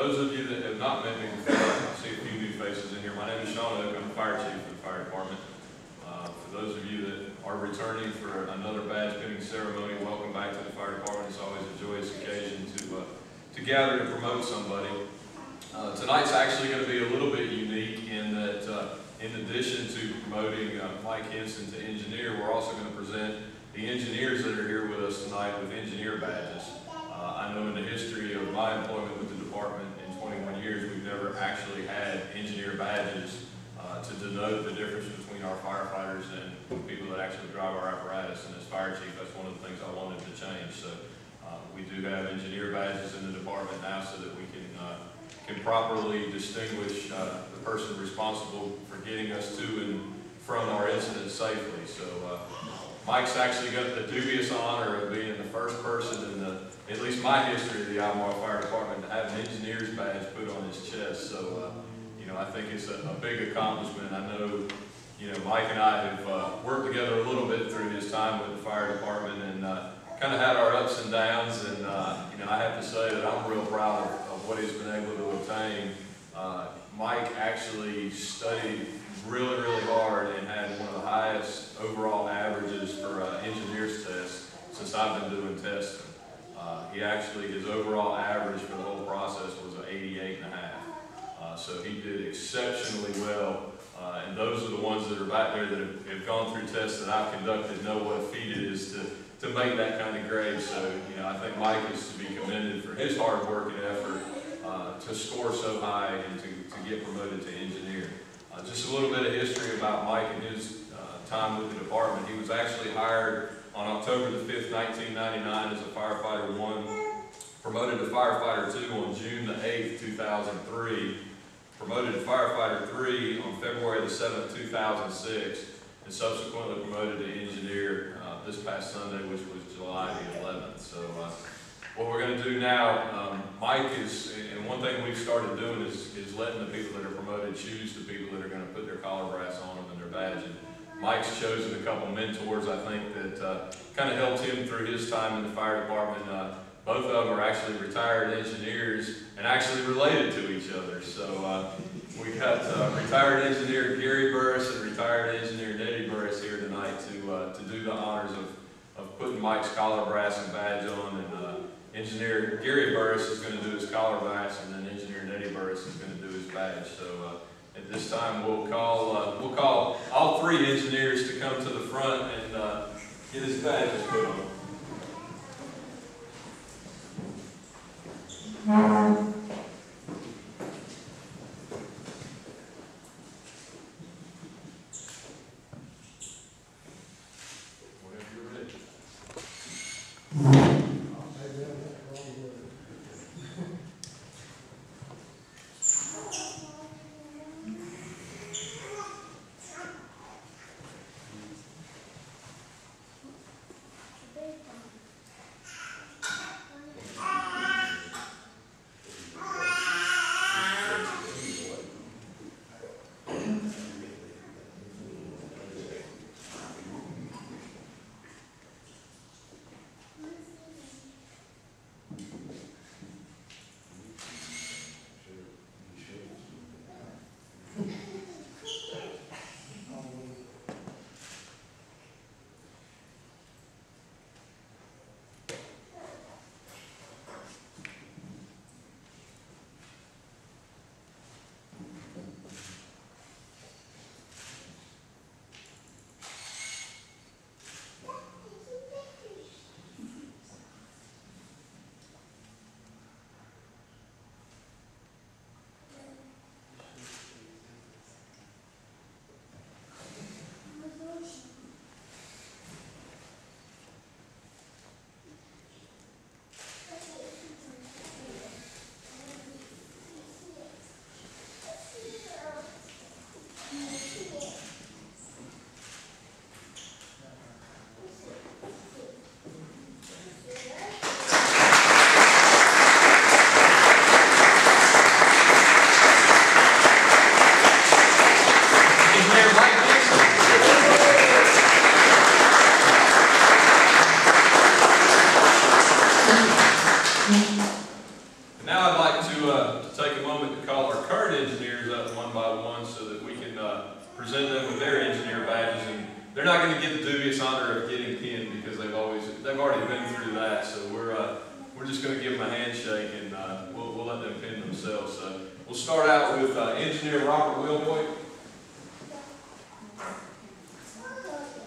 those of you that have not met me before, I see a few new faces in here. My name is Sean Oak. I'm the fire chief of the fire department. For those of you that are returning for another badge pinning ceremony, welcome back to the fire department. It's always a joyous occasion to gather to promote somebody. Tonight's actually going to be a little bit unique in that, in addition to promoting Mike Henson to engineer, we're also going to present the engineers that are here with us tonight with engineer badges. I know in the history of my employment with the department in 21 years, we've never actually had engineer badges to denote the difference between our firefighters and the people that actually drive our apparatus. And as fire chief, that's one of the things I wanted to change. So we do have engineer badges in the department now so that we can properly distinguish the person responsible for getting us to and from our incidents safely. So Mike's actually got the dubious honor of being the first person in at least my history of the Albemarle Fire Department to have an engineer's badge put on his chest. So I think it's a big accomplishment. I know, Mike and I have worked together a little bit through his time with the fire department and kind of had our ups and downs. And I have to say that I'm real proud of what he's been able to obtain. Mike actually studied really, really hard and had one of the highest overall averages for engineer's tests since I've been doing testing. His overall average for the whole process was an 88.5. So he did exceptionally well. And those are the ones that are back there that have gone through tests that I've conducted know what a feat it is to make that kind of grade. So, I think Mike is to be commended for his hard work and effort to score so high and to get promoted to engineer. Just a little bit of history about Mike and his time with the department. He was actually hired on October the 5th, 1999 as a firefighter 1, promoted to firefighter 2 on June the 8th, 2003, promoted to firefighter 3 on February the 7th, 2006, and subsequently promoted to engineer this past Sunday, which was July the 11th. So what we're going to do now, Mike is, and one thing we've started doing is letting the people that are promoted choose the people that are going to put their collar brass on them and their badge. And Mike's chosen a couple mentors, I think, that kind of helped him through his time in the fire department. Both of them are actually retired engineers and actually related to each other. So we got retired engineer Gary Burris and retired engineer Nettie Burris here tonight to do the honors of putting Mike's collar brass and badge on. And engineer Gary Burris is going to do his collar brass, and then engineer Nettie Burris is going to do his badge. So at this time, we'll call all three engineers to come to the front and get his badges put on. Whenever you're ready. like to take a moment to call our current engineers up one by one so that we can present them with their engineer badges. And they're not going to get the dubious honor of getting pinned because they've already been through that. So we're just going to give them a handshake and we'll let them pin themselves. So we'll start out with Engineer Robert Wilboy.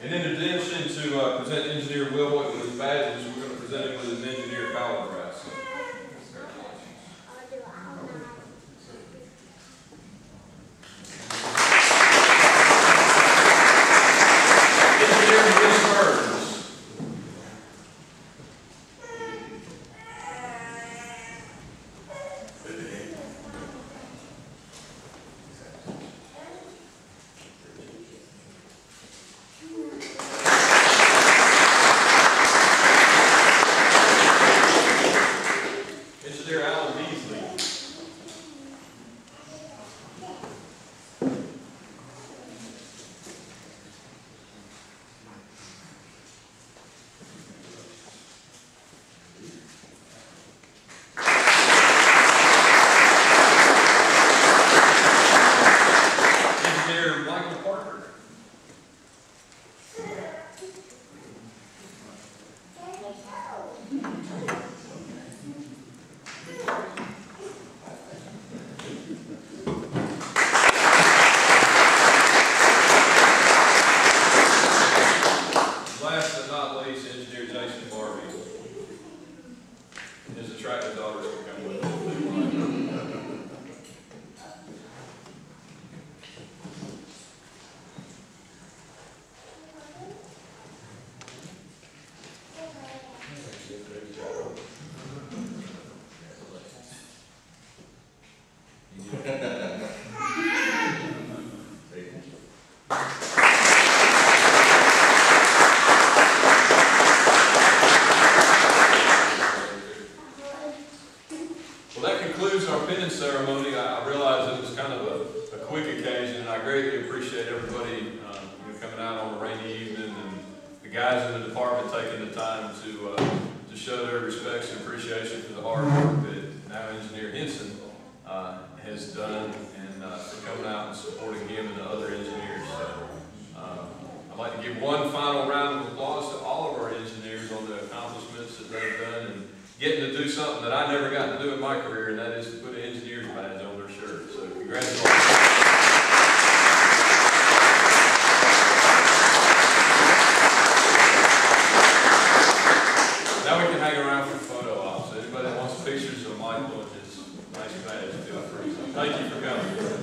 And in addition to present Engineer Wilboy with his badges, we're going to present him with his engineer collar brass. So, ceremony. I realize it was kind of a quick occasion, and I greatly appreciate everybody coming out on a rainy evening and the guys in the department taking the time to show their respects and appreciation for the hard work that now Engineer Henson has done, and for coming out and supporting him and the other engineers. So, I'd like to give one final round of applause to all of our engineers on the accomplishments that they've done and getting to do something that I never got to do in my career, and that is to put an engineer's badge on their shirt. So congratulations. Now we can hang around for photo ops. Anybody that wants pictures of Michael and his nice badge, feel free. Thank you for coming.